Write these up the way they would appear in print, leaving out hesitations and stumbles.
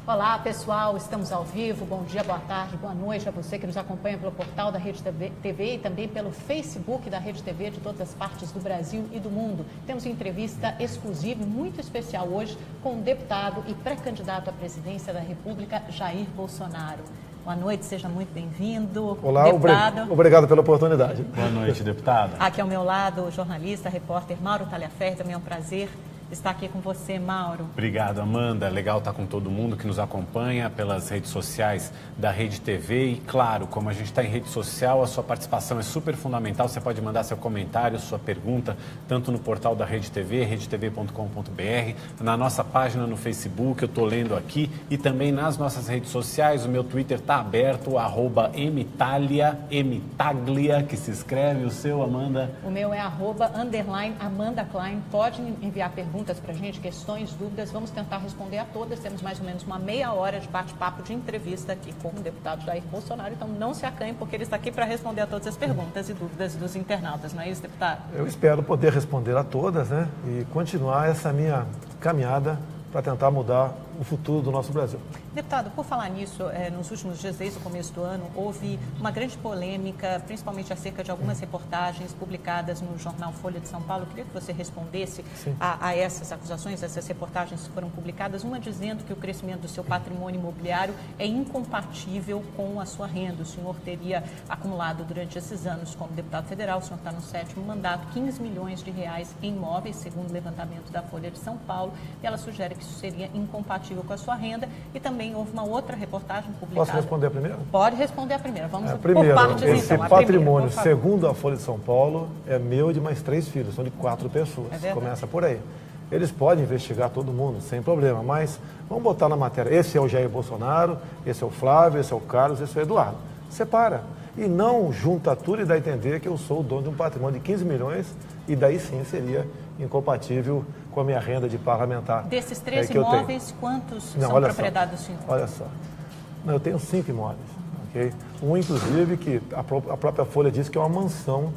Olá, pessoal, estamos ao vivo. Bom dia, boa tarde, boa noite a você que nos acompanha pelo portal da Rede TV e também pelo Facebook da Rede TV de todas as partes do Brasil e do mundo. Temos uma entrevista exclusiva e muito especial hoje com o deputado e pré-candidato à presidência da República, Jair Bolsonaro. Boa noite, seja muito bem-vindo. Olá, deputado. Obrigado pela oportunidade. Boa noite, deputada. Aqui ao meu lado, o jornalista, repórter Mauro Talhaferri. Também é um prazer estar aqui com você, Mauro. Obrigado, Amanda. Legal estar com todo mundo que nos acompanha pelas redes sociais da Rede TV. E, claro, como a gente está em rede social, a sua participação é super fundamental. Você pode mandar seu comentário, sua pergunta, tanto no portal da Rede TV, redetv.com.br, na nossa página no Facebook, eu estou lendo aqui, e também nas nossas redes sociais. O meu Twitter está aberto, @Emitaglia, que se escreve. O seu, Amanda? O meu é @Amanda Klein. Pode enviar perguntas para a gente, questões, dúvidas, vamos tentar responder a todas. Temos mais ou menos uma meia hora de bate-papo, de entrevista aqui com o deputado Jair Bolsonaro, então não se acanhe, porque ele está aqui para responder a todas as perguntas e dúvidas dos internautas, não é isso, deputado? Eu espero poder responder a todas, né, e continuar essa minha caminhada para tentar mudar o futuro do nosso Brasil. Deputado, por falar nisso, nos últimos dias, desde o começo do ano, houve uma grande polêmica, principalmente acerca de algumas reportagens publicadas no jornal Folha de São Paulo. Eu queria que você respondesse a essas acusações, essas reportagens que foram publicadas, uma dizendo que o crescimento do seu patrimônio imobiliário é incompatível com a sua renda. O senhor teria acumulado durante esses anos como deputado federal, o senhor está no 7º mandato, 15 milhões de reais em imóveis, segundo o levantamento da Folha de São Paulo, e ela sugere que isso seria incompatível com a sua renda. E também houve uma outra reportagem publicada. Posso responder a primeira? Pode responder a primeira. Vamos primeiro, por partes, esse então. patrimônio, primeira, segundo a Folha de São Paulo, é meu e de mais 3 filhos, são de 4 pessoas. Começa por aí. Eles podem investigar todo mundo, sem problema, mas vamos botar na matéria. Esse é o Jair Bolsonaro, esse é o Flávio, esse é o Carlos, esse é o Eduardo. Separa. E não junta tudo e dá a entender que eu sou o dono de um patrimônio de 15 milhões e daí sim seria incompatível com a minha renda de parlamentar. Desses 3 imóveis, quantos são propriedade do senhor? Olha só, eu tenho 5 imóveis, ok? Um, inclusive, que a própria Folha diz que é uma mansão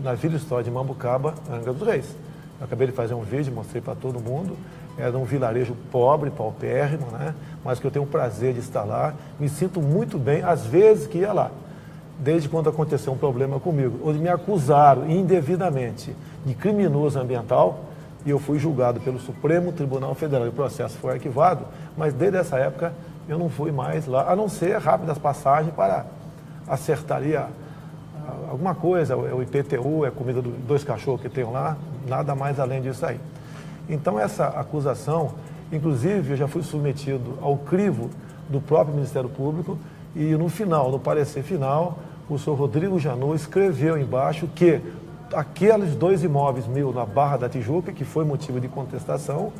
na Vila Histórica de Mambucaba, Angra dos Reis. Eu acabei de fazer um vídeo, mostrei para todo mundo. Era um vilarejo pobre, paupérrimo, né? Mas que eu tenho o prazer de estar lá. Me sinto muito bem, às vezes que ia lá. Desde quando aconteceu um problema comigo, onde me acusaram indevidamente de criminoso ambiental, e eu fui julgado pelo Supremo Tribunal Federal, e o processo foi arquivado, mas desde essa época eu não fui mais lá, a não ser rápidas passagens para acertar ali alguma coisa, o IPTU, é a comida dos 2 cachorros que tem lá, nada mais além disso aí. Então essa acusação, inclusive eu já fui submetido ao crivo do próprio Ministério Público, e no final, no parecer final, o senhor Rodrigo Janot escreveu embaixo que aqueles 2 imóveis meus na Barra da Tijuca, que foi motivo de contestação,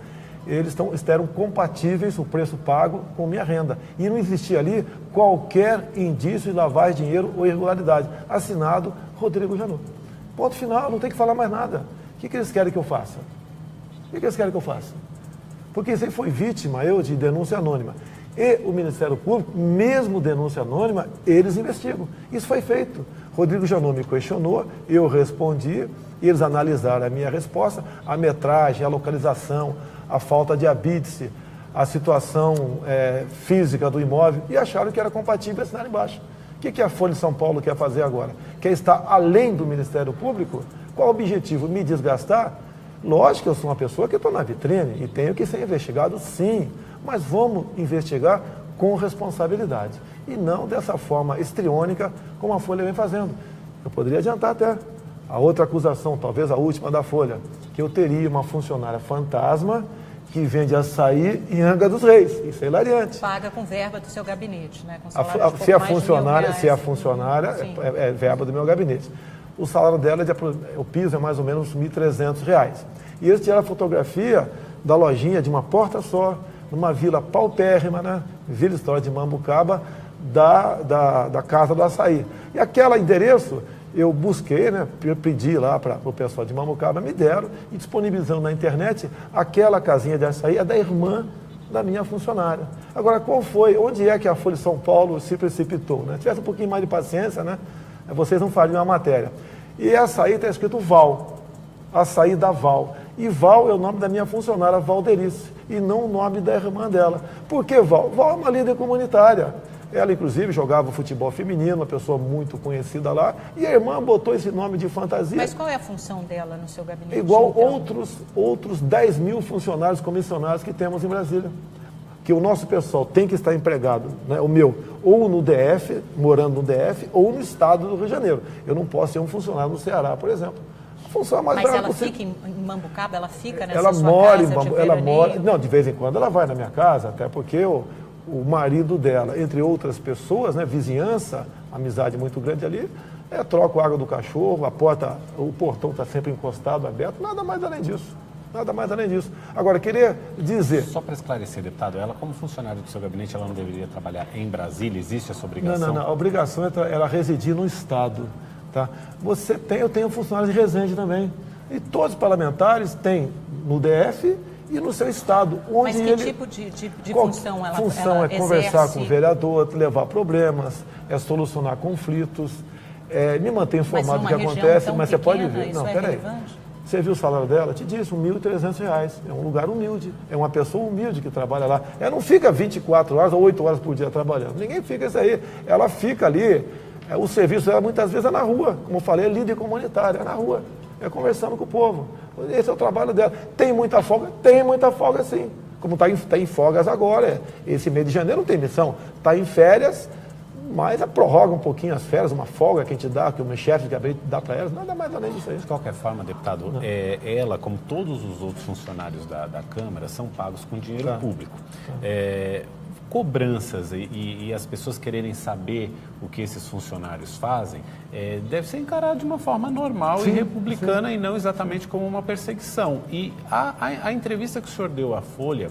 eles eram compatíveis, o preço pago, com minha renda. E não existia ali qualquer indício de lavagem de dinheiro ou irregularidade. Assinado Rodrigo Janot. Ponto final, não tem que falar mais nada. O que eles querem que eu faça? O que eles querem que eu faça? Porque você foi vítima, de denúncia anônima. E o Ministério Público, mesmo denúncia anônima, eles investigam. Isso foi feito. Rodrigo Janot me questionou, eu respondi, eles analisaram a minha resposta, a metragem, a localização, a falta de habite-se, a situação física do imóvel, e acharam que era compatível assinar embaixo. O que a Folha de São Paulo quer fazer agora? Quer estar além do Ministério Público? Qual o objetivo? Me desgastar? Lógico que eu sou uma pessoa que estou na vitrine e tenho que ser investigado, sim. Mas vamos investigar com responsabilidade. E não dessa forma histriônica como a Folha vem fazendo. Eu poderia adiantar até a outra acusação, talvez a última da Folha, que eu teria uma funcionária fantasma que vende açaí em Angra dos Reis. Isso é hilariante. Paga com verba do seu gabinete, né? Com se a funcionária é verba do meu gabinete. O salário dela, o piso é mais ou menos R$ 1.300. E eles tiraram a fotografia da lojinha de uma porta só, numa vila paupérrima, né? Vila Histórica de Mambucaba, da Casa do Açaí. E aquele endereço eu busquei, né? Eu pedi lá para o pessoal de Mambucaba, me deram, e disponibilizando na internet, aquela casinha de açaí é da irmã da minha funcionária. Agora, onde é que a Folha de São Paulo se precipitou, né? Se tivesse um pouquinho mais de paciência, né? Vocês não fariam a matéria. E açaí está escrito Val, açaí da Val. E Val é o nome da minha funcionária, Valderice, e não o nome da irmã dela. Por que Val? Val é uma líder comunitária. Ela, inclusive, jogava futebol feminino, uma pessoa muito conhecida lá, e a irmã botou esse nome de fantasia. Mas qual é a função dela no seu gabinete? Igual então? outros 10 mil funcionários comissionados que temos em Brasília. Que o nosso pessoal tem que estar empregado, né, o meu, ou no DF, morando no DF, ou no estado do Rio de Janeiro. Eu não posso ser um funcionário no Ceará, por exemplo. Mas ela fica em Mambucaba? Ela fica nessa ela sua mora casa em ela mora. Não, de vez em quando ela vai na minha casa, até porque o marido dela, entre outras pessoas, né, vizinhança, amizade muito grande ali, troca a água do cachorro, o portão está sempre encostado, aberto, nada mais além disso. Nada mais além disso. Agora, queria dizer... Só para esclarecer, deputado, ela como funcionária do seu gabinete, ela não deveria trabalhar em Brasília? Existe essa obrigação? Não. A obrigação é ela residir no Estado. Tá? Eu tenho funcionários de Resende também. E todos os parlamentares têm no DF e no seu Estado. Onde mas que tipo de função ela exerce? Função é conversar com o vereador, levar problemas, solucionar conflitos, me manter informado do que acontece, mas você pode ver. Não, peraí. Você viu o salário dela? Te disse, R$ 1.300. É um lugar humilde. É uma pessoa humilde que trabalha lá. Ela não fica 24 horas ou 8 horas por dia trabalhando. Ninguém fica isso aí. Ela fica ali. O serviço dela muitas vezes é na rua. Como eu falei, é líder comunitária, é na rua. É conversando com o povo. Esse é o trabalho dela. Tem muita folga? Tem muita folga, sim. Como está em folgas agora. Esse mês de janeiro não tem missão. Está em férias, mas prorroga um pouquinho as férias, uma folga que a gente dá, que o meu chefe acabei de dar para elas, nada mais além disso aí. De qualquer forma, deputado, ela, como todos os outros funcionários da Câmara, são pagos com dinheiro público. Cobranças e as pessoas quererem saber o que esses funcionários fazem, deve ser encarado de uma forma normal e republicana e não exatamente como uma perseguição. E a entrevista que o senhor deu à Folha...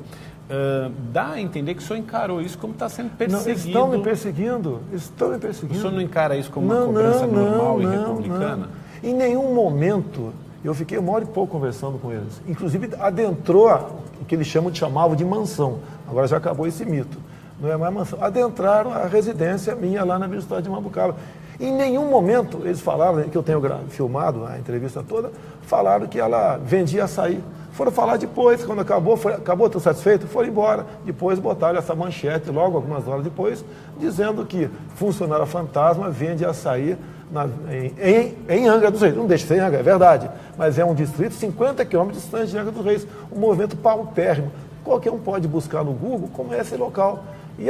dá a entender que o senhor encarou isso como está sendo perseguido. Não, estão me perseguindo. O senhor não encara isso como uma cobrança normal e republicana? Não. Em nenhum momento, eu fiquei 1 hora e pouco conversando com eles. Inclusive, adentrou o que eles chamavam de mansão. Agora já acabou esse mito. Não é mais mansão. Adentraram a residência minha lá na Vila Histórica de Mambucaba. Em nenhum momento, eles falaram, que eu tenho filmado a entrevista toda, falaram que ela vendia açaí. Foram falar depois, quando acabou, estou satisfeito, foram embora. Depois botaram essa manchete, logo algumas horas depois, dizendo que funcionária fantasma vende açaí em Angra dos Reis. Não deixa de ser em Angra, é verdade, mas é um distrito 50 quilômetros distante de Angra dos Reis. Um movimento paupérrimo. Qualquer um pode buscar no Google como é esse local. E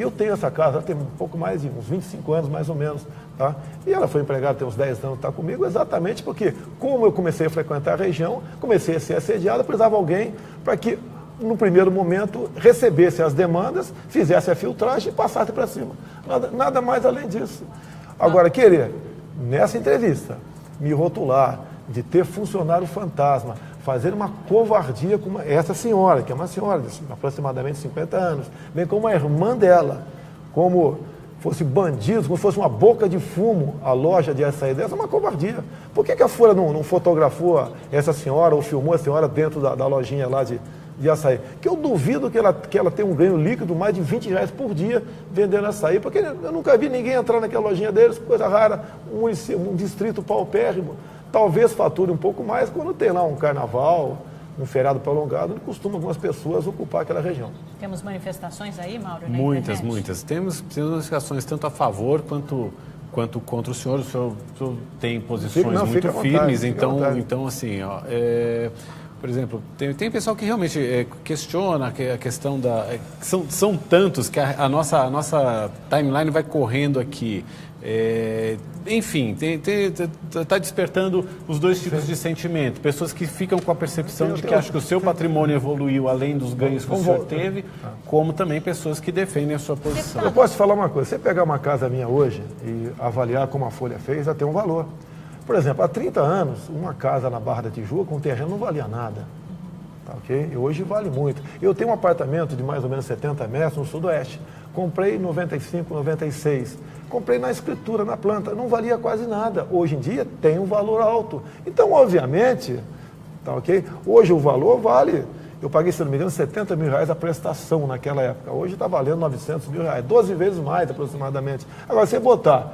eu tenho essa casa, ela tem um pouco mais de uns 25 anos, mais ou menos. Tá? E ela foi empregada, tem uns 10 anos, está comigo, exatamente porque, como eu comecei a frequentar a região, comecei a ser assediada, precisava de alguém para que, no primeiro momento, recebesse as demandas, fizesse a filtragem e passasse para cima. Nada mais além disso. Agora, querer, nessa entrevista, me rotular de ter funcionário fantasma, fazer uma covardia com essa senhora, que é uma senhora de aproximadamente 50 anos, bem como a irmã dela, como fosse bandidos, como se fosse uma boca de fumo a loja de açaí dessa, é uma covardia. Por que a Folha não fotografou essa senhora ou filmou a senhora dentro da lojinha lá de açaí? Que eu duvido que ela tenha um ganho líquido mais de R$20 por dia vendendo açaí, porque eu nunca vi ninguém entrar naquela lojinha deles, coisa rara, um distrito paupérrimo. Talvez fature um pouco mais quando tem lá um carnaval, um feriado prolongado, costuma algumas pessoas ocupar aquela região. Temos manifestações aí, Mauro? Muitas. Temos manifestações tanto a favor quanto contra o senhor. O senhor tem posições muito firmes, então assim, por exemplo, tem pessoal que realmente questiona a questão da... São tantos que a nossa timeline vai correndo aqui. Enfim, está despertando os dois tipos de sentimento. Pessoas que ficam com a percepção de que acham que o seu patrimônio evoluiu além dos ganhos que o senhor teve, como também pessoas que defendem a sua posição. Eu posso te falar uma coisa, você pegar uma casa minha hoje e avaliar como a Folha fez, ela tem um valor. Por exemplo, há 30 anos, uma casa na Barra da Tijuca, um terreno não valia nada. Tá, ok? E hoje vale muito. Eu tenho um apartamento de mais ou menos 70 metros no sudoeste. Comprei em 95, 96. Comprei na escritura, na planta. Não valia quase nada. Hoje em dia tem um valor alto. Então, obviamente, tá, ok? Hoje o valor vale... Eu paguei, se não me engano, R$70 mil a prestação naquela época. Hoje está valendo R$900 mil, 12 vezes mais aproximadamente. Agora, você botar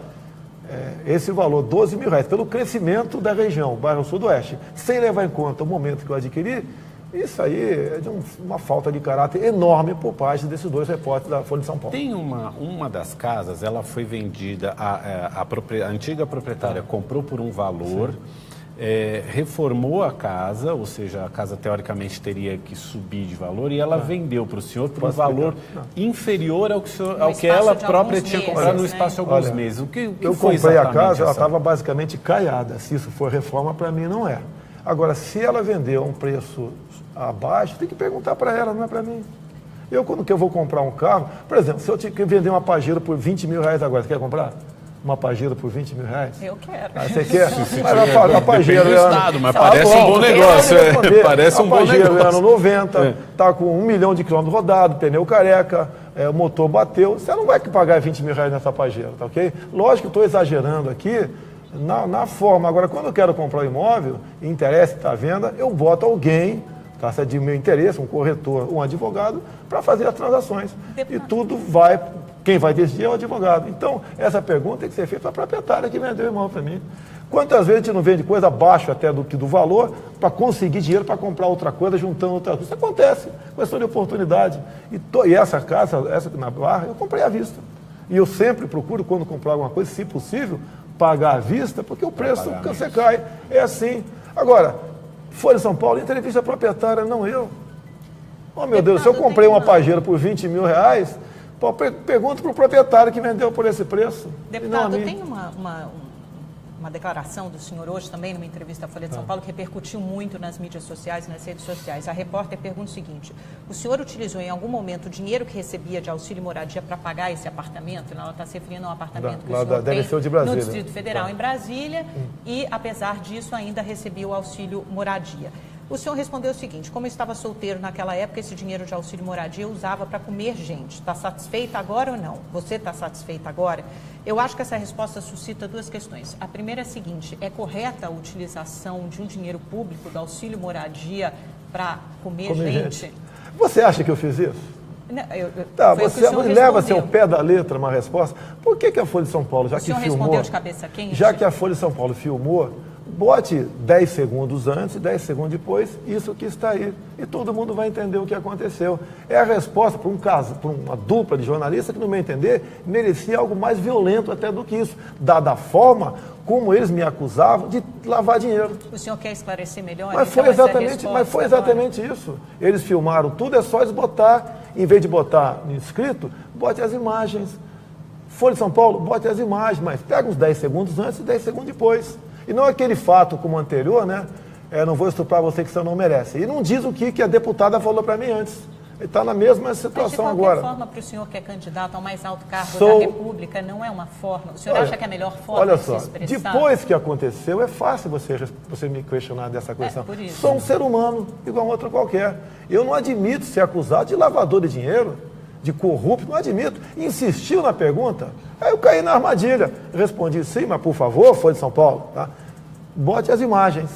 esse valor, R$12.000, pelo crescimento da região, bairro Sudoeste, sem levar em conta o momento que eu adquiri, isso aí é de uma falta de caráter enorme por parte desses dois repórteres da Folha de São Paulo. Tem uma das casas, ela foi vendida, a antiga proprietária comprou por um valor, reformou a casa, ou seja, a casa teoricamente teria que subir de valor, e ela vendeu para o senhor por um valor inferior ao que ela própria tinha comprado no espaço de alguns meses. O que eu comprei a casa, ela estava basicamente caiada. Se isso for reforma, para mim não é. Agora, se ela vendeu a um preço abaixo, tem que perguntar para ela, não é para mim. Quando que eu vou comprar um carro, por exemplo, se eu tinha que vender uma Pajero por R$20.000 agora, você quer comprar? Uma Pajero por R$20.000? Eu quero. Você quer? Mas a Pajero do estado, mas parece um bom negócio. Parece um bom negócio. A Pajero ano 90, está com 1 milhão de quilômetros rodados, pneu careca, o motor bateu. Você não vai pagar R$20.000 nessa Pajero, tá ok? Lógico que estou exagerando aqui na forma. Agora, quando eu quero comprar um imóvel, interesse, está à venda, eu boto alguém, tá, se é de meu interesse, um corretor, um advogado, para fazer as transações. E tudo vai... Quem vai decidir é o advogado. Então, essa pergunta tem que ser feita para a proprietária que vendeu o imóvel para mim. Quantas vezes a gente não vende coisa abaixo até do valor para conseguir dinheiro para comprar outra coisa, juntando outra coisa? Isso acontece, questão de oportunidade. E essa casa, essa na Barra, eu comprei à vista. E eu sempre procuro, quando comprar alguma coisa, se possível, pagar à vista, porque o preço você cai. É assim. Agora, Folha de São Paulo, entrevista proprietária, não eu. Oh, meu Deus, se eu comprei uma Pajero por R$20.000, pergunta para o proprietário que vendeu por esse preço. Deputado, tem uma declaração do senhor hoje também, numa entrevista à Folha de São Paulo, que repercutiu muito nas mídias sociais, nas redes sociais. A repórter pergunta o seguinte: o senhor utilizou em algum momento o dinheiro que recebia de auxílio moradia para pagar esse apartamento? Ela está se referindo a um apartamento que o senhor tem no Distrito Federal, em Brasília, e, apesar disso, ainda recebia o auxílio moradia. O senhor respondeu o seguinte: como eu estava solteiro naquela época, esse dinheiro de auxílio moradia eu usava para comer gente. Está satisfeita agora ou não? Você está satisfeita agora? Eu acho que essa resposta suscita duas questões. A primeira é a seguinte: é correta a utilização de um dinheiro público do auxílio moradia para comer gente? Você acha que eu fiz isso? Não, você leva seu pé da letra uma resposta. Por que a Folha de São Paulo, já que filmou... O senhor respondeu de cabeça quente? Já que a Folha de São Paulo filmou, bote 10 segundos antes, 10 segundos depois, isso que está aí. E todo mundo vai entender o que aconteceu. É a resposta para uma dupla de jornalistas que, no meu entender, merecia algo mais violento até do que isso, dada a forma como eles me acusavam de lavar dinheiro. O senhor quer esclarecer melhor? Mas foi exatamente isso. Eles filmaram tudo, é só eles botar, em vez de botar no escrito, bote as imagens. Folha de São Paulo, bote as imagens, mas pega uns 10 segundos antes e 10 segundos depois. E não aquele fato como anterior, né? Não vou estuprar você que você não merece. E não diz o que a deputada falou para mim antes. Ele está na mesma situação agora. De qualquer forma, para o senhor que é candidato ao mais alto cargo da República, não é uma forma... O senhor acha que é a melhor forma de se expressar? Depois que aconteceu, é fácil você me questionar dessa questão. Por isso. Sou um ser humano, igual a outro qualquer. Eu não admito ser acusado de lavador de dinheiro, de corrupto, não admito. Insistiu na pergunta, aí eu caí na armadilha. Respondi sim, mas por favor, Folha de São Paulo, tá? Bote as imagens,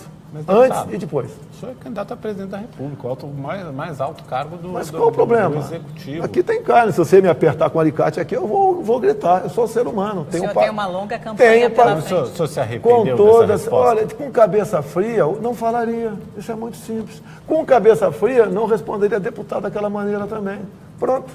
antes e depois. O senhor é candidato a presidente da República, o mais alto cargo do Mas qual o problema? Do Executivo. Aqui tem carne, se você me apertar com o alicate aqui, eu vou gritar, eu sou ser humano. O senhor tem uma longa campanha pela frente. O senhor se arrependeu com todas, dessa resposta? Olha, com cabeça fria, eu não falaria, isso é muito simples. Com cabeça fria, não responderia deputado daquela maneira também. Pronto.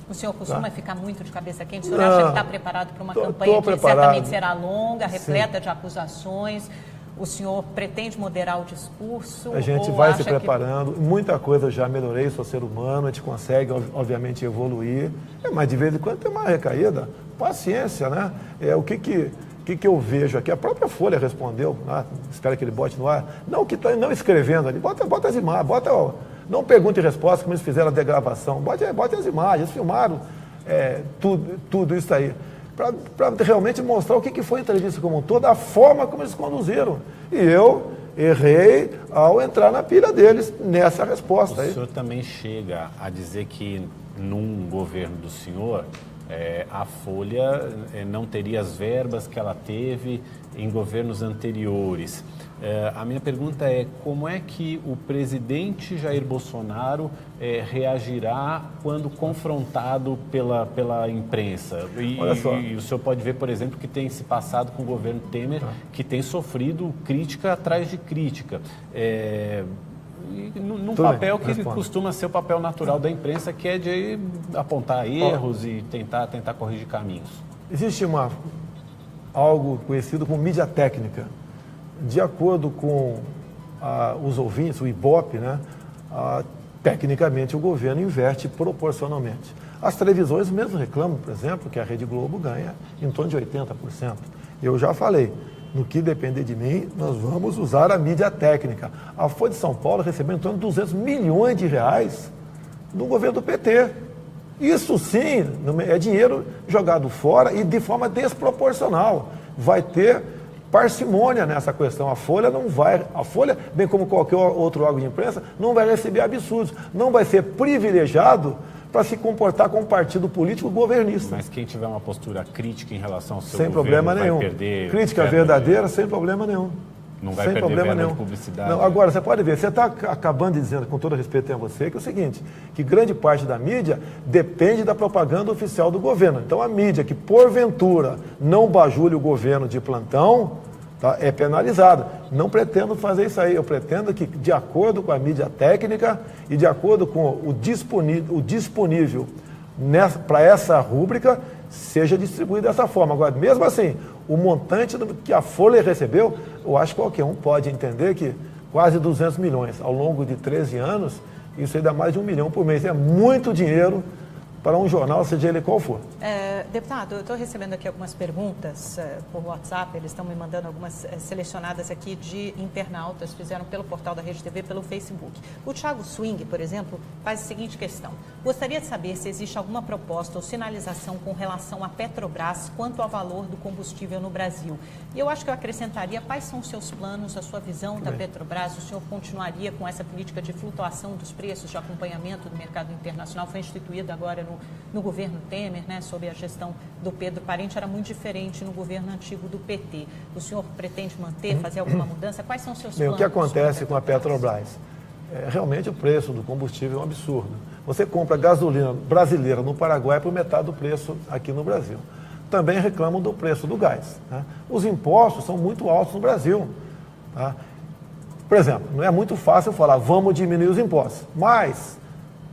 O senhor costuma ficar muito de cabeça quente? O senhor acha que está preparado para uma campanha que certamente será longa, repleta de acusações? O senhor pretende moderar o discurso? A gente vai se preparando. Muita coisa eu já melhorei, sou ser humano, a gente consegue, obviamente, evoluir. Mas de vez em quando tem uma recaída. Paciência, né? O que eu vejo aqui? A própria Folha respondeu, né? Espero que ele bote no ar. Não escrevendo ali, bota as imagens, não pergunta e resposta, como eles fizeram a degravação. Bote as imagens, eles filmaram tudo isso aí. Para realmente mostrar o que foi a entrevista como um todo, a forma como eles conduziram. E eu errei ao entrar na pilha deles nessa resposta. O senhor também chega a dizer que num governo do senhor, A Folha não teria as verbas que ela teve em governos anteriores. A minha pergunta é, como é que o presidente Jair Bolsonaro reagirá quando confrontado pela imprensa? E o senhor pode ver, por exemplo, que tem se passado com o governo Temer, que tem sofrido crítica atrás de crítica. Num papel que costuma ser o papel natural da imprensa, que é de apontar erros e tentar corrigir caminhos. Existe algo conhecido como mídia técnica. De acordo com os ouvintes, o Ibope, né, tecnicamente o governo inverte proporcionalmente. As televisões mesmo reclamam, por exemplo, que a Rede Globo ganha em torno de 80%. Eu já falei, no que depender de mim, nós vamos usar a mídia técnica. A Folha de São Paulo recebeu em torno de 200 milhões de reais do governo do PT. Isso sim é dinheiro jogado fora e de forma desproporcional. Vai ter parcimônia nessa questão. A Folha, bem como qualquer outro órgão de imprensa, não vai receber absurdos, não vai ser privilegiado para se comportar como partido político governista. Mas quem tiver uma postura crítica em relação ao seu sem problema nenhum. Vai perder crítica verdadeira, sem problema nenhum. Não vai perder verba de publicidade. Não, agora, você pode ver, você está acabando de dizer, com todo respeito a você, que é o seguinte, que grande parte da mídia depende da propaganda oficial do governo. Então, a mídia que, porventura, não bajule o governo de plantão, tá, é penalizada. Não pretendo fazer isso aí. Eu pretendo que, de acordo com a mídia técnica e de acordo com o disponível para essa rúbrica, seja distribuído dessa forma. Agora, mesmo assim, o montante que a Folha recebeu, eu acho que qualquer um pode entender que quase 200 milhões ao longo de 13 anos, isso aí dá mais de 1 milhão por mês. É muito dinheiro para um jornal, seja ele qual for. Deputado, eu estou recebendo aqui algumas perguntas por WhatsApp, eles estão me mandando algumas selecionadas aqui de internautas, fizeram pelo portal da Rede TV, pelo Facebook. O Thiago Swing, por exemplo, faz a seguinte questão: gostaria de saber se existe alguma proposta ou sinalização com relação à Petrobras quanto ao valor do combustível no Brasil. E eu acho que eu acrescentaria, quais são os seus planos, a sua visão da Petrobras? O senhor continuaria com essa política de flutuação dos preços, de acompanhamento do mercado internacional? Foi instituído agora no governo Temer, né, sob a gestão do Pedro Parente, era muito diferente no governo antigo do PT. O senhor pretende manter, fazer alguma mudança? Quais são os seus planos? O que acontece com a Petrobras? Realmente o preço do combustível é um absurdo. Você compra gasolina brasileira no Paraguai por metade do preço aqui no Brasil. Também reclamam do preço do gás, né? Os impostos são muito altos no Brasil, tá? Por exemplo, não é muito fácil falar, vamos diminuir os impostos, mas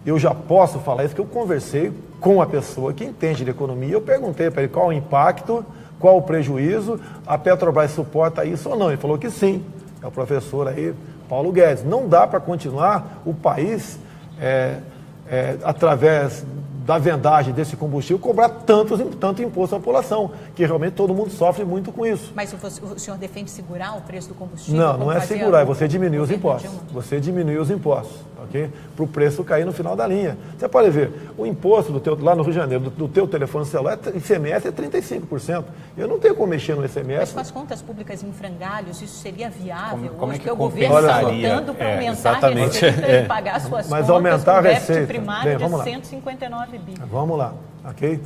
eu já posso falar isso, que eu conversei com a pessoa que entende de economia, eu perguntei para ele qual o impacto, qual o prejuízo, a Petrobras suporta isso ou não. Ele falou que sim, é o professor aí, Paulo Guedes. Não dá para continuar o país, através da vendagem desse combustível, cobrar tanto imposto à população, que realmente todo mundo sofre muito com isso. Mas o senhor defende segurar o preço do combustível? Não, não é segurar, é você diminuir os impostos. Você diminui os impostos, ok? Para o preço cair no final da linha. Você pode ver, o imposto lá no Rio de Janeiro, do teu telefone celular, ICMS é 35%. Eu não tenho como mexer no ICMS. Mas com as contas públicas em frangalhos, isso seria viável? Como é que o governo está lutando para aumentar a receita e pagar suas contas, aumentar a déficit receita primário de 159 bi. Vamos lá, ok?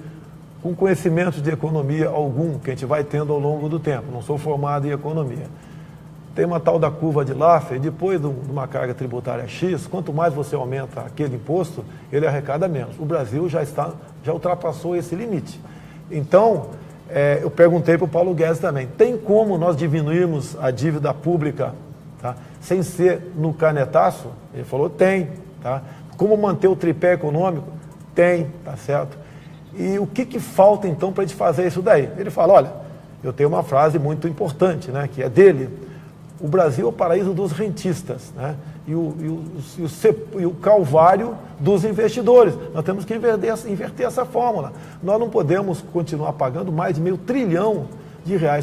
Com conhecimento de economia algum que a gente vai tendo ao longo do tempo, não sou formado em economia. Tem uma tal da curva de Laffer, depois de uma carga tributária X, quanto mais você aumenta aquele imposto, ele arrecada menos. O Brasil já ultrapassou esse limite. Então, eu perguntei para o Paulo Guedes também, tem como nós diminuirmos a dívida pública, tá, sem ser no canetaço? Ele falou, tem. Tá? Como manter o tripé econômico? Tem, tá certo? E o que falta então para a gente fazer isso daí? Ele fala, olha, eu tenho uma frase muito importante, né, que é dele: o Brasil é o paraíso dos rentistas, né, e o calvário dos investidores. Nós temos que inverter essa fórmula. Nós não podemos continuar pagando mais de R$500 bilhão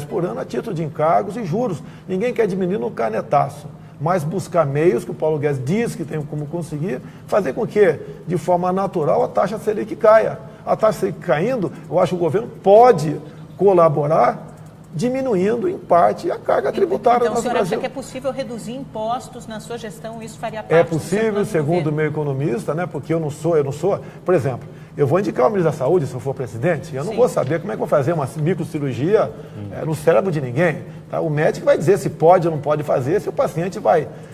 por ano a título de encargos e juros. Ninguém quer diminuir no canetaço, mas buscar meios, que o Paulo Guedes diz que tem como conseguir, fazer com que, de forma natural, a taxa Selic caia. A taxa Selic caindo, eu acho que o governo pode colaborar diminuindo, em parte, a carga tributária então, do nosso Brasil. Então, o senhor acha que é possível reduzir impostos na sua gestão? Isso faria parte É possível, segundo o meu economista, né? Porque eu não sou, por exemplo, eu vou indicar o ministro da Saúde, se eu for presidente, eu não vou saber como é que eu vou fazer uma microcirurgia no cérebro de ninguém. Tá? O médico vai dizer se pode ou não pode fazer, se o paciente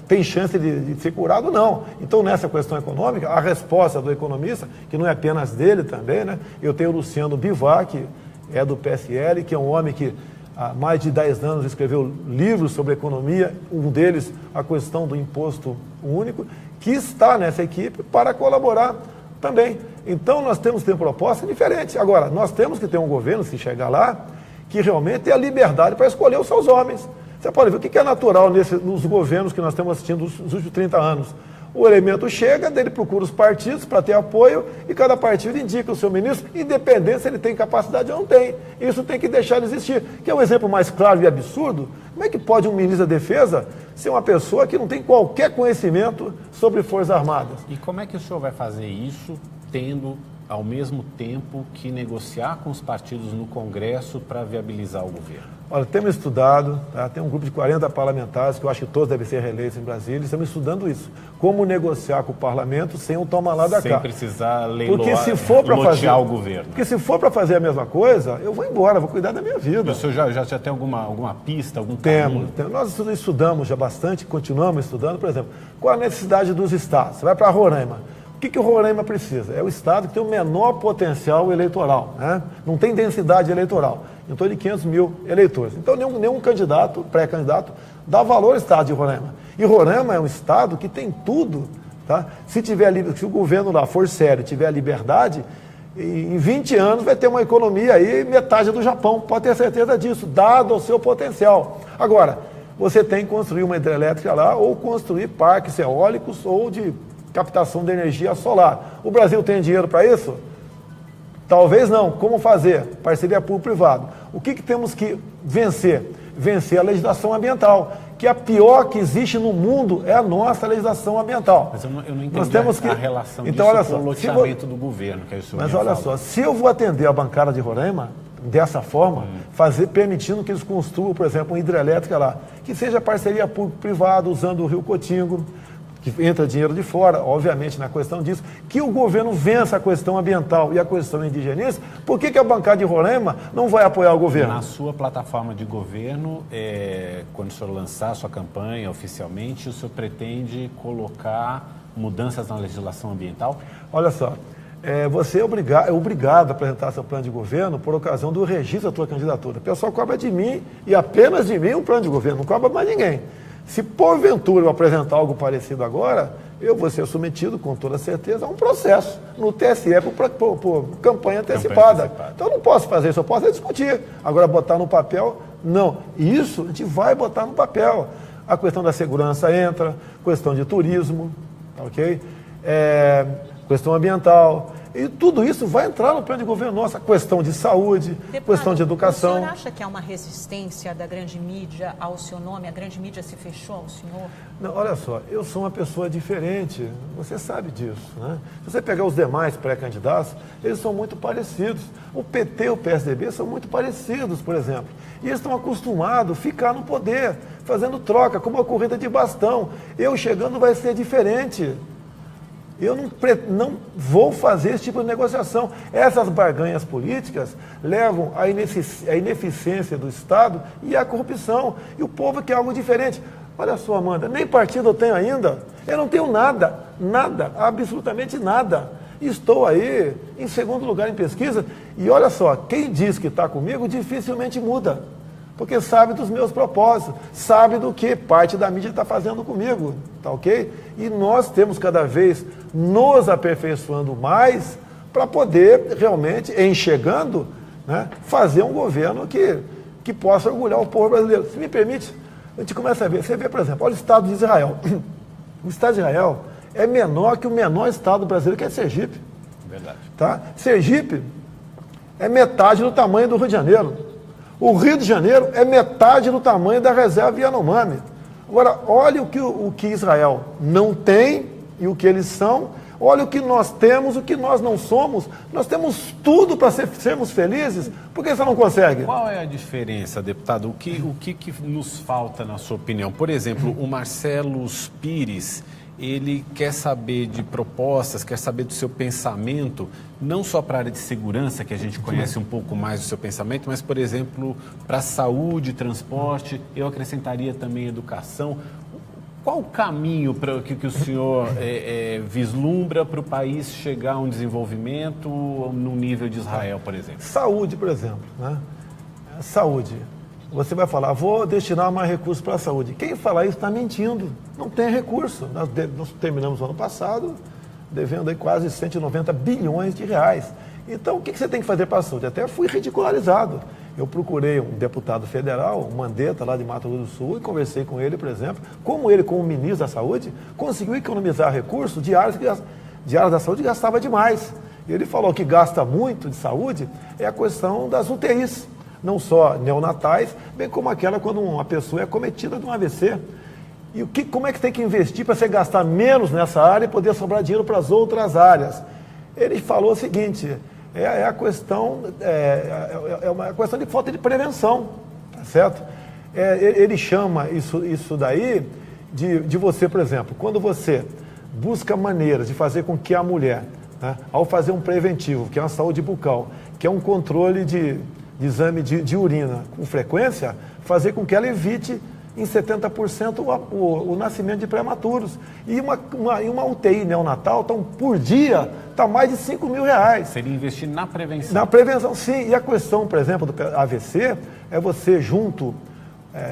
tem chance de ser curado ou não. Então, nessa questão econômica, a resposta do economista, que não é apenas dele também, né? Eu tenho o Luciano Bivar, que é do PSL, que é um homem que há mais de 10 anos escreveu livros sobre economia, um deles a questão do imposto único, que está nessa equipe para colaborar também. Então, nós temos que ter propostas diferentes. Agora, nós temos que ter um governo, se chegar lá, que realmente tenha liberdade para escolher os seus homens. Você pode ver o que é natural nos governos que nós estamos assistindo nos últimos 30 anos. O elemento chega, dele procura os partidos para ter apoio e cada partido indica o seu ministro, independente se ele tem capacidade ou não tem. Isso tem que deixar de existir. Que é um exemplo mais claro e absurdo. Como é que pode um ministro da Defesa ser uma pessoa que não tem qualquer conhecimento sobre Forças Armadas? E como é que o senhor vai fazer isso tendo, ao mesmo tempo, que negociar com os partidos no Congresso para viabilizar o governo? Olha, temos estudado, tá? Tem um grupo de 40 parlamentares, que eu acho que todos devem ser reeleitos em Brasília, estamos estudando isso. Como negociar com o parlamento sem o toma lá da cá. Sem precisar leiloar, porque se for para fazer o governo. Porque se for para fazer a mesma coisa, eu vou embora, vou cuidar da minha vida. O senhor já tem alguma pista, algum caminho? Temos. Nós estudamos já bastante, continuamos estudando, por exemplo, qual a necessidade dos estados? Você vai para Roraima. O que o Roraima precisa? É o estado que tem o menor potencial eleitoral, né? Não tem densidade eleitoral, em torno de 500 mil eleitores. Então, nenhum candidato, pré-candidato, dá valor ao estado de Roraima. E Roraima é um estado que tem tudo, tá? Se o governo lá for sério, tiver liberdade, em 20 anos vai ter uma economia aí metade do Japão, pode ter certeza disso, dado o seu potencial. Agora, você tem que construir uma hidrelétrica lá, ou construir parques eólicos, ou de captação de energia solar. O Brasil tem dinheiro para isso? Talvez não. Como fazer? Parceria público-privado. O que temos que vencer? Vencer a legislação ambiental, que a pior que existe no mundo é a nossa legislação ambiental. Mas eu não entendi Nós temos a relação então, disso olha só, com o loteamento do governo. Que é isso. Mas olha só, se eu vou atender a bancada de Roraima dessa forma, permitindo que eles construam, por exemplo, uma hidrelétrica lá, que seja parceria público-privada, usando o Rio Cotingo, que entra dinheiro de fora, obviamente, na questão disso, que o governo vença a questão ambiental e a questão indigenista. Por que a bancada de Roraima não vai apoiar o governo? Na sua plataforma de governo, quando o senhor lançar a sua campanha oficialmente, o senhor pretende colocar mudanças na legislação ambiental? Olha só, você é obrigado a apresentar seu plano de governo por ocasião do registro da sua candidatura. O pessoal cobra de mim, e apenas de mim, um plano de governo, não cobra mais ninguém. Se porventura eu apresentar algo parecido agora, eu vou ser submetido, com toda certeza, a um processo no TSE por campanha antecipada. Então eu não posso fazer isso, eu posso discutir. Agora, botar no papel, não. Isso a gente vai botar no papel. A questão da segurança entra, questão de turismo, ok? Questão ambiental. E tudo isso vai entrar no plano de governo nosso. A questão de saúde, deputado, questão de educação. O senhor acha que há uma resistência da grande mídia ao seu nome? A grande mídia se fechou ao senhor? Não, olha só, eu sou uma pessoa diferente, você sabe disso, né? Se você pegar os demais pré-candidatos, eles são muito parecidos. O PT e o PSDB são muito parecidos, por exemplo. E eles estão acostumados a ficar no poder, fazendo troca, como uma corrida de bastão. Eu chegando vai ser diferente. Eu não vou fazer esse tipo de negociação. Essas barganhas políticas levam à ineficiência do Estado e à corrupção. E o povo quer algo diferente. Olha só, Amanda, nem partido eu tenho ainda. Eu não tenho nada, absolutamente nada. Estou aí em segundo lugar em pesquisa. E olha só, quem diz que está comigo dificilmente muda. Porque sabe dos meus propósitos, sabe do que parte da mídia está fazendo comigo, tá ok? E nós temos cada vez nos aperfeiçoando mais para poder realmente, em chegando, né, fazer um governo que possa orgulhar o povo brasileiro. Se me permite, a gente começa a ver, você vê, por exemplo, olha o Estado de Israel. O Estado de Israel é menor que o menor Estado brasileiro, que é Sergipe. Verdade. Tá? Sergipe é metade do tamanho do Rio de Janeiro. O Rio de Janeiro é metade do tamanho da reserva Yanomami. Agora, olha o que Israel não tem e o que eles são. Olha o que nós temos, o que nós não somos. Nós temos tudo para sermos felizes. Por que você não consegue? Qual é a diferença, deputado? O que nos falta, na sua opinião? Por exemplo, o Marcelo Pires, ele quer saber de propostas, quer saber do seu pensamento, não só para a área de segurança, que a gente conhece um pouco mais do seu pensamento, mas, por exemplo, para saúde, transporte, eu acrescentaria também educação. Qual o caminho que o senhor vislumbra para o país chegar a um desenvolvimento no nível de Israel, por exemplo? Saúde, por exemplo, né? Saúde. Você vai falar, vou destinar mais recursos para a saúde. Quem falar isso está mentindo. Não tem recurso. Nós terminamos o ano passado devendo aí quase 190 bilhões de reais. Então, o que você tem que fazer para a saúde? Até fui ridicularizado. Eu procurei um deputado federal, um Mandetta, lá de Mato Grosso do Sul, e conversei com ele, por exemplo, como ele, como ministro da Saúde, conseguiu economizar recursos de áreas da saúde que gastava demais. Ele falou que gasta muito de saúde é a questão das UTIs. Não só neonatais, bem como aquela quando uma pessoa é acometida de um AVC. E como é que tem que investir para você gastar menos nessa área e poder sobrar dinheiro para as outras áreas? Ele falou o seguinte, é uma questão de falta de prevenção, tá certo? Ele chama isso daí de você, por exemplo, quando você busca maneiras de fazer com que a mulher, né, ao fazer um preventivo, que é uma saúde bucal, que é um controle de exame de urina com frequência, fazer com que ela evite em 70% o nascimento de prematuros. E uma UTI neonatal, então, por dia, está mais de R$5 mil. Seria investir na prevenção. Na prevenção, sim. E a questão, por exemplo, do AVC, é você junto,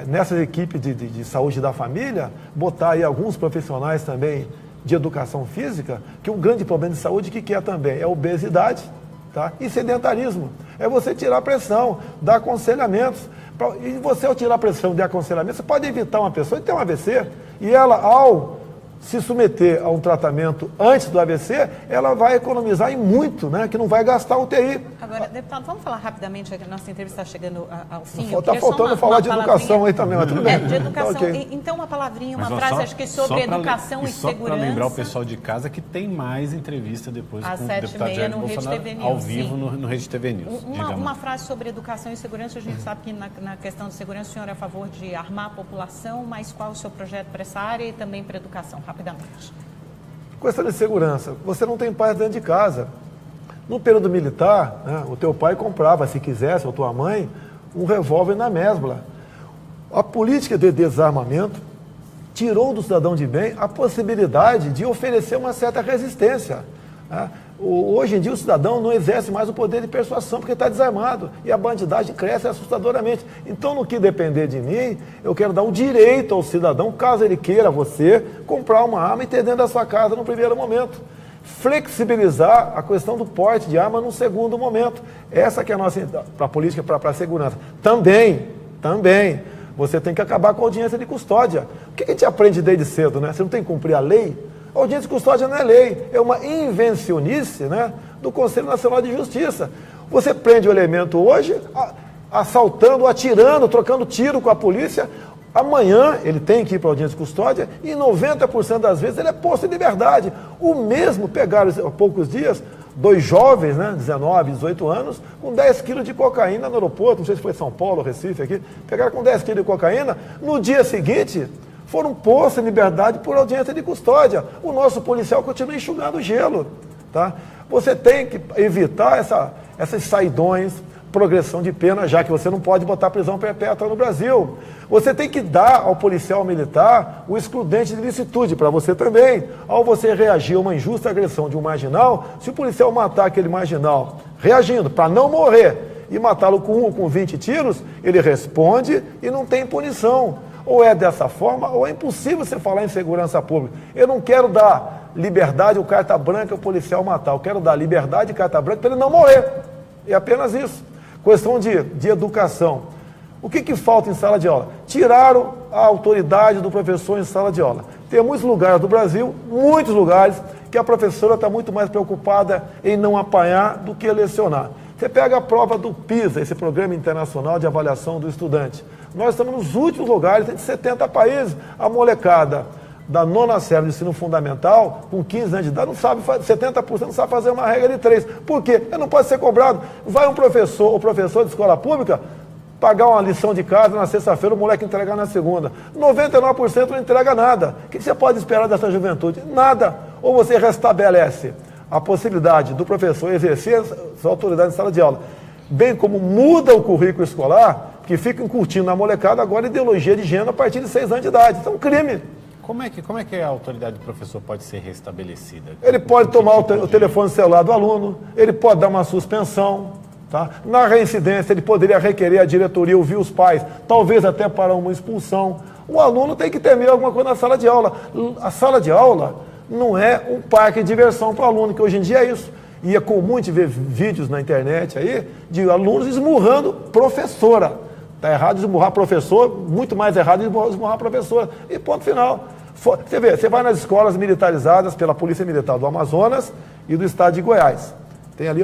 nessas equipes de saúde da família, botar aí alguns profissionais também de educação física, que um grande problema de saúde, que é também? É obesidade, tá? E sedentarismo. É você tirar a pressão, dar aconselhamentos. E você, ao tirar a pressão de aconselhamento, você pode evitar uma pessoa de ter um AVC. E ela, ao se submeter a um tratamento antes do AVC, ela vai economizar em muito, né? Que não vai gastar UTI. Agora, deputado, vamos falar rapidamente, que a nossa entrevista está chegando ao fim. Está faltando falar de educação aí também, mas tudo bem. De educação. Okay. Então, uma palavrinha, uma frase, acho que sobre educação e segurança. Só para lembrar o pessoal de casa que tem mais entrevista depois às com o deputado Jair Bolsonaro ao vivo no Rede TV News. Uma frase sobre educação e segurança. A gente sabe que na questão de segurança o senhor é a favor de armar a população, mas qual o seu projeto para essa área e também para a educação, rapidamente? Questão de segurança, você não tem paz dentro de casa. No período militar, né, o teu pai comprava, se quisesse, ou tua mãe, um revólver na mesbla. A política de desarmamento tirou do cidadão de bem a possibilidade de oferecer uma certa resistência, né? Hoje em dia o cidadão não exerce mais o poder de persuasão porque está desarmado e a bandidagem cresce assustadoramente. Então, no que depender de mim, eu quero dar o direito ao cidadão, caso ele queira comprar uma arma e ter dentro da sua casa no primeiro momento. Flexibilizar a questão do porte de arma num segundo momento. Essa que é a nossa pra política para a segurança. Também, você tem que acabar com a audiência de custódia. O que a gente aprende desde cedo, né? Você não tem que cumprir a lei? A audiência de custódia não é lei, é uma invencionice, né, do Conselho Nacional de Justiça. Você prende o elemento hoje, assaltando, atirando, trocando tiro com a polícia. Amanhã ele tem que ir para a audiência de custódia e 90% das vezes ele é posto em liberdade. O mesmo pegaram há poucos dias 2 jovens, né, 19, 18 anos, com 10 quilos de cocaína no aeroporto, não sei se foi São Paulo, Recife aqui, pegaram com 10 quilos de cocaína, no dia seguinte foram postos em liberdade por audiência de custódia. O nosso policial continua enxugando o gelo, tá? Você tem que evitar essas saidões, progressão de pena, já que você não pode botar prisão perpétua no Brasil. Você tem que dar ao policial militar o excludente de licitude, para você também. Ao você reagir a uma injusta agressão de um marginal, se o policial matar aquele marginal reagindo para não morrer e matá-lo com 1 ou com 20 tiros, ele responde e não tem punição. Ou é dessa forma, ou é impossível você falar em segurança pública. Eu não quero dar liberdade ou carta branca ao policial matar. Eu quero dar liberdade e carta branca para ele não morrer. É apenas isso. Questão de educação. O que falta em sala de aula? Tiraram a autoridade do professor em sala de aula. Tem muitos lugares do Brasil, muitos lugares, que a professora está muito mais preocupada em não apanhar do que lecionar. Você pega a prova do PISA, esse Programa Internacional de Avaliação do Estudante. Nós estamos nos últimos lugares, entre 70 países. A molecada da 9ª série do ensino fundamental, com 15 anos de idade, não sabe, 70% não sabe fazer uma regra de 3. Por quê? Ele não pode ser cobrado. Vai um professor ou professor de escola pública pagar uma lição de casa na sexta-feira, o moleque entregar na segunda. 99% não entrega nada. O que você pode esperar dessa juventude? Nada. Ou você restabelece a possibilidade do professor exercer sua autoridade em sala de aula, bem como muda o currículo escolar, que fica incutindo na molecada agora ideologia de gênero a partir de 6 anos de idade. Isso é um crime. Como é que a autoridade do professor pode ser restabelecida? Ele pode tomar o telefone celular do aluno, ele pode dar uma suspensão. Tá? Na reincidência, ele poderia requerer a diretoria, ouvir os pais, talvez até para uma expulsão. O aluno tem que temer alguma coisa na sala de aula. A sala de aula não é um parque de diversão para o aluno, que hoje em dia é isso. E é comum de ver vídeos na internet aí de alunos esmurrando professora. Está errado esmurrar professor, muito mais errado esmurrar professora. E ponto final. Você vê, você vai nas escolas militarizadas pela Polícia Militar do Amazonas e do Estado de Goiás. Tem ali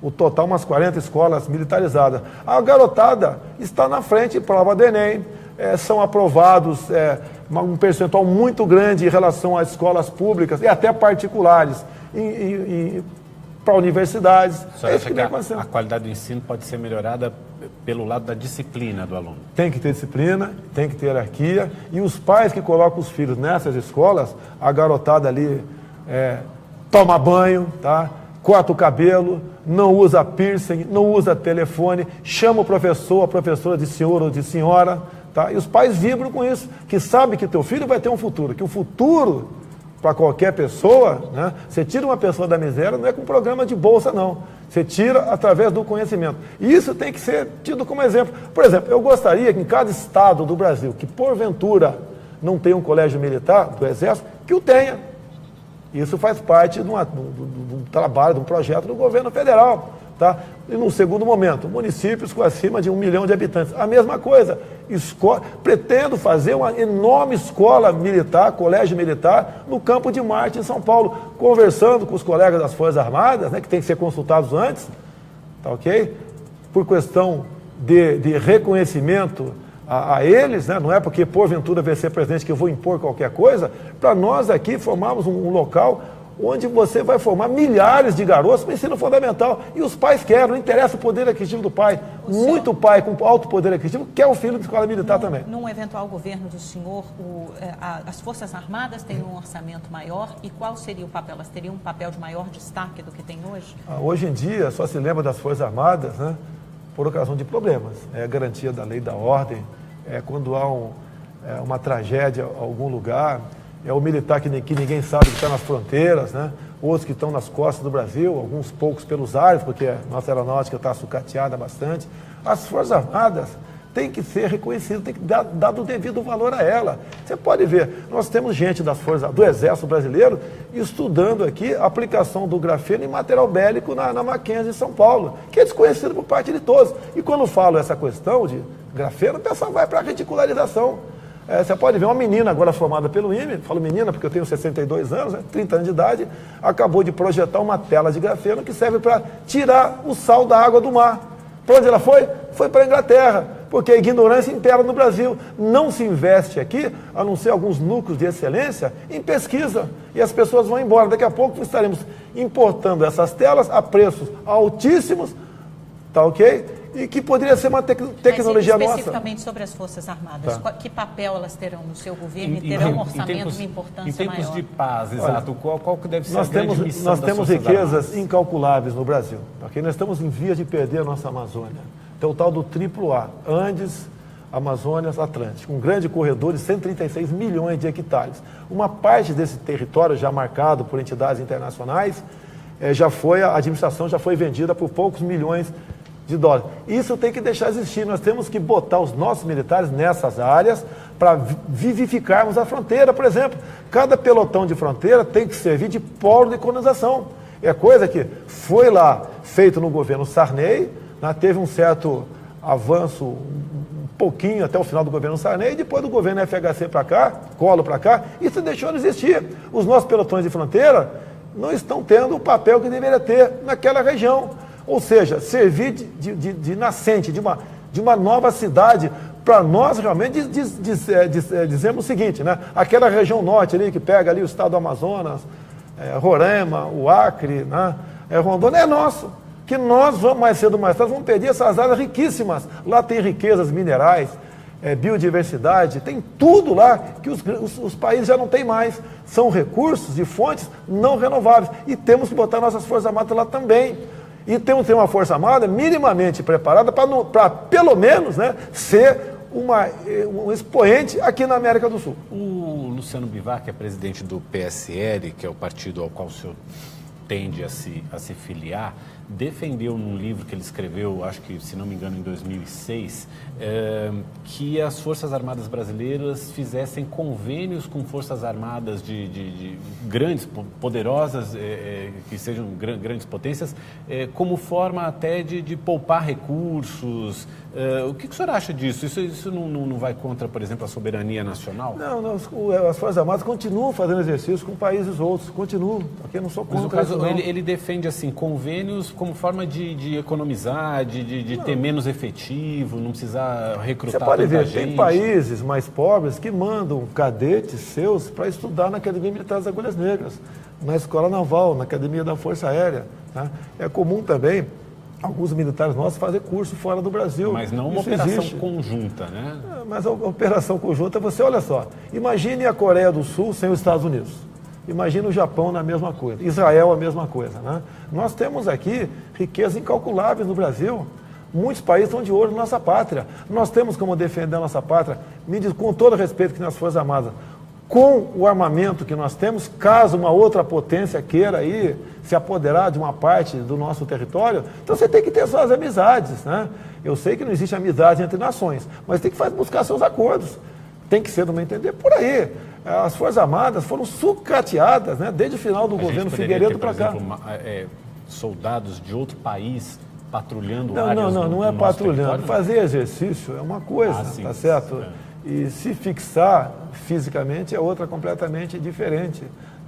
o total umas 40 escolas militarizadas. A garotada está na frente, prova do Enem, são aprovados um percentual muito grande em relação às escolas públicas e até particulares, para universidades. Você acha que a qualidade do ensino pode ser melhorada pelo lado da disciplina do aluno? Tem que ter disciplina, tem que ter hierarquia, e os pais que colocam os filhos nessas escolas, a garotada ali toma banho, tá? Corta o cabelo, não usa piercing, não usa telefone, chama o professor, a professora de senhor ou de senhora, tá? E os pais vibram com isso, que sabe que teu filho vai ter um futuro, que o futuro para qualquer pessoa, né? Você tira uma pessoa da miséria, não é com programa de bolsa, não. Você tira através do conhecimento. E isso tem que ser tido como exemplo. Por exemplo, eu gostaria que em cada estado do Brasil, que porventura não tenha um colégio militar do Exército, que o tenha. Isso faz parte de um trabalho, de um projeto do governo federal. Tá? E num segundo momento, municípios com acima de 1 milhão de habitantes. A mesma coisa. Pretendo fazer uma enorme escola militar, colégio militar, no Campo de Marte, em São Paulo, conversando com os colegas das Forças Armadas, né, que tem que ser consultados antes, tá ok? Por questão de reconhecimento a eles, né? Não é porque porventura vai ser presidente que eu vou impor qualquer coisa, para nós aqui formarmos um local onde você vai formar milhares de garotos para o ensino fundamental. E os pais querem, não interessa o poder aquisitivo do pai. Muito pai com alto poder aquisitivo quer o filho de escola militar também. Num eventual governo do senhor, as Forças Armadas têm um orçamento maior, e qual seria o papel? Elas teriam um papel de maior destaque do que tem hoje? Hoje em dia, só se lembra das Forças Armadas, né, por ocasião de problemas. É a garantia da lei e da ordem, quando há uma tragédia em algum lugar, é o militar que ninguém sabe que está nas fronteiras, né? Outros que estão nas costas do Brasil, alguns poucos pelos ares, porque a nossa aeronáutica está sucateada bastante. As Forças Armadas têm que ser reconhecidas, tem que dar o devido valor a ela. Você pode ver, nós temos gente do Exército Brasileiro estudando aqui a aplicação do grafeno em material bélico na Mackenzie, em São Paulo, que é desconhecido por parte de todos. E quando falo essa questão de grafeno, o pessoal vai para a ridicularização. Você pode ver uma menina agora formada pelo IME, falo menina porque eu tenho 62 anos, né, 30 anos de idade, acabou de projetar uma tela de grafeno que serve para tirar o sal da água do mar. Para onde ela foi? Foi para a Inglaterra, porque a ignorância impera no Brasil. Não se investe aqui, a não ser alguns núcleos de excelência, em pesquisa. E as pessoas vão embora. Daqui a pouco estaremos importando essas telas a preços altíssimos, tá ok? E que poderia ser uma tecnologia nossa. Especificamente sobre as Forças Armadas, que papel elas terão no seu governo e terão um orçamento de importância maior? Em tempos de paz, exato, qual que deve ser a grande missão Nós temos riquezas incalculáveis no Brasil, okay? Nós estamos em vias de perder a nossa Amazônia. Então o tal do AAA, Andes, Amazônia, Atlântico, um grande corredor de 136 milhões de hectares. Uma parte desse território já marcado por entidades internacionais, a administração já foi vendida por poucos milhões de dólares. Isso tem que deixar existir. Nós temos que botar os nossos militares nessas áreas para vivificarmos a fronteira, por exemplo. Cada pelotão de fronteira tem que servir de polo de colonização. É coisa que foi lá feito no governo Sarney, né, teve um certo avanço, um pouquinho até o final do governo Sarney, e depois do governo FHC para cá, Collor para cá, isso deixou de existir. Os nossos pelotões de fronteira não estão tendo o papel que deveria ter naquela região. Ou seja, servir de nascente, de uma nova cidade para nós realmente dizemos o seguinte, né? Aquela região norte ali, que pega ali o estado do Amazonas, Roraima, o Acre, né? Rondônia, é nosso. Que nós vamos, mais cedo ou mais tarde, vamos perder essas áreas riquíssimas. Lá tem riquezas minerais, biodiversidade, tem tudo lá que os países já não têm mais. São recursos e fontes não renováveis. E temos que botar nossas Forças Armadas lá também. E temos que ter uma Força Armada minimamente preparada para pelo menos, né, ser um expoente aqui na América do Sul. O Luciano Bivar, que é presidente do PSL, que é o partido ao qual o senhor tende a se filiar, defendeu num livro que ele escreveu, acho que, se não me engano, em 2006, que as Forças Armadas brasileiras fizessem convênios com Forças Armadas de grandes, poderosas, que sejam grandes potências, como forma até de poupar recursos. O que o senhor acha disso? Isso não vai contra, por exemplo, a soberania nacional? Não, as Forças Armadas continuam fazendo exercício com países outros, continuam, porque eu não sou contra. Mas no caso, ele defende assim, convênios como forma de economizar, de ter menos efetivo, não precisar recrutar tanta gente. Você pode ver, tem países mais pobres que mandam cadetes seus para estudar na Academia Militar das Agulhas Negras, na Escola Naval, na Academia da Força Aérea. Tá? É comum também alguns militares nossos fazer curso fora do Brasil. Mas não uma operação conjunta, né? Mas a operação conjunta, você olha só, imagine a Coreia do Sul sem os Estados Unidos. Imagina o Japão na mesma coisa, Israel a mesma coisa, né? Nós temos aqui riquezas incalculáveis no Brasil. Muitos países estão de olho na nossa pátria. Nós temos como defender a nossa pátria, me diz, com todo respeito que nas Forças Armadas, com o armamento que nós temos, caso uma outra potência queira aí se apoderar de uma parte do nosso território, então você tem que ter suas amizades, né? Eu sei que não existe amizade entre nações, mas tem que buscar seus acordos. Tem que ser, no meu entender, por aí. As Forças Armadas foram sucateadas, né, desde o final do governo Figueiredo para cá. Soldados de outro país patrulhando áreas não é patrulhando. Fazer exercício é uma coisa, sim, tá certo? E se fixar fisicamente é outra completamente diferente,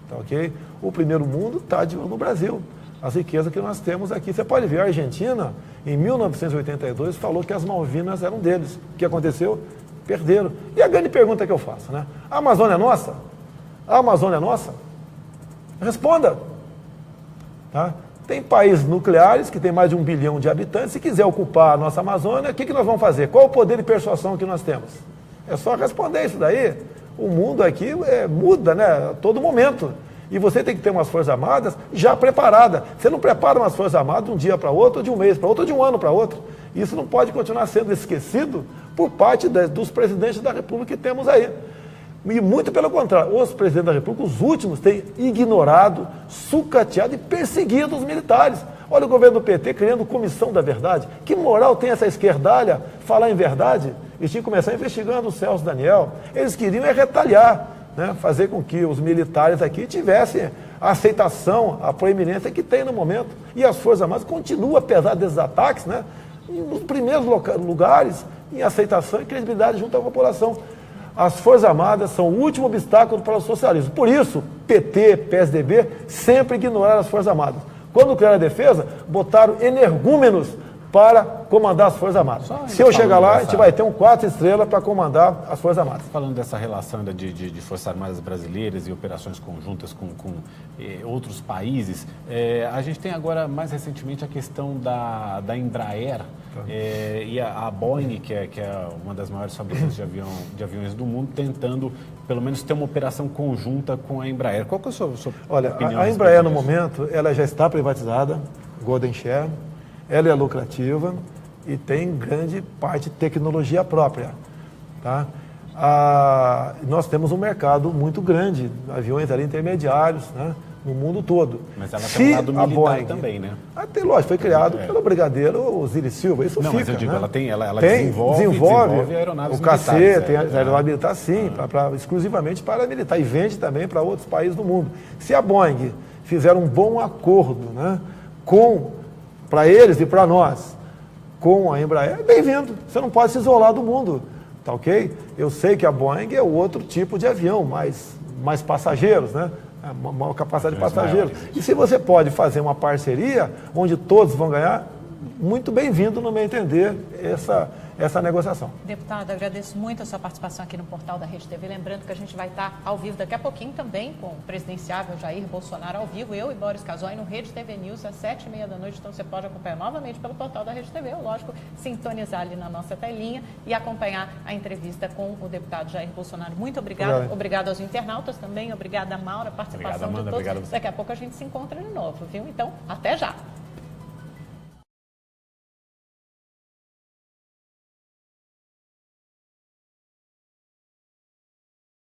tá ok? O primeiro mundo está no Brasil. As riquezas que nós temos aqui. Você pode ver, a Argentina, em 1982, falou que as Malvinas eram deles. O que aconteceu? Perderam. E a grande pergunta que eu faço, né? A Amazônia é nossa? A Amazônia é nossa? Responda. Tá? Tem países nucleares que tem mais de 1 bilhão de habitantes. Se quiser ocupar a nossa Amazônia, o que nós vamos fazer? Qual o poder de persuasão que nós temos? É só responder isso daí. O mundo aqui muda, né, a todo momento. E você tem que ter umas Forças Armadas já preparadas. Você não prepara umas Forças Armadas de um dia para outro, ou de um mês para outro, ou de um ano para outro. Isso não pode continuar sendo esquecido por parte dos presidentes da República que temos aí. E muito pelo contrário, os presidentes da República, os últimos, têm ignorado, sucateado e perseguido os militares. Olha o governo do PT criando comissão da verdade. Que moral tem essa esquerdalha falar em verdade? Eles tinham que começar investigando o Celso Daniel. Eles queriam retaliar, né? Fazer com que os militares aqui tivessem a aceitação, a proeminência que tem no momento. E as Forças Armadas continuam, apesar desses ataques, né, nos primeiros lugares em aceitação e credibilidade junto à população. As Forças Armadas são o último obstáculo para o socialismo. Por isso, PT, PSDB sempre ignoraram as Forças Armadas. Quando criaram a defesa, botaram energúmenos para comandar as Forças Armadas. Se eu chegar lá, a gente vai ter um 4 estrelas para comandar as Forças Armadas. Falando dessa relação de Forças Armadas brasileiras e operações conjuntas com outros países, a gente tem agora, mais recentemente, a questão da Embraer e a Boeing, que é uma das maiores fabricantes de aviões do mundo, tentando, pelo menos, ter uma operação conjunta com a Embraer. Qual que é a sua opinião? A Embraer, no momento, ela já está privatizada, Golden Share. Ela é lucrativa e tem grande parte de tecnologia própria. Tá? Nós temos um mercado muito grande, aviões ali intermediários, né, no mundo todo. Mas ela tem um lado militar Boeing, também, né? Lógico, foi criado pelo brigadeiro Osiris Silva, isso fica. Mas eu digo, né? ela desenvolve aeronaves o KC, tem aeronave militar, sim, exclusivamente para militar, e vende também para outros países do mundo. Se a Boeing fizer um bom acordo, né, para eles e para nós, com a Embraer, bem-vindo. Você não pode se isolar do mundo, tá ok? Eu sei que a Boeing é outro tipo de avião, mais passageiros, né? Maior capacidade de passageiros. E se você pode fazer uma parceria onde todos vão ganhar, muito bem-vindo, no meu entender, essa negociação. Deputado, agradeço muito a sua participação aqui no portal da Rede TV. Lembrando que a gente vai estar ao vivo daqui a pouquinho também com o presidenciável Jair Bolsonaro ao vivo, eu e Boris Casoy no Rede TV News às 7h30 da noite. Então você pode acompanhar novamente pelo portal da Rede TV, ou lógico, sintonizar ali na nossa telinha e acompanhar a entrevista com o deputado Jair Bolsonaro. Muito obrigada. Obrigado aos internautas também. Obrigada, Maura, a participação de todos. Daqui a pouco a gente se encontra de novo, viu? Então, até já.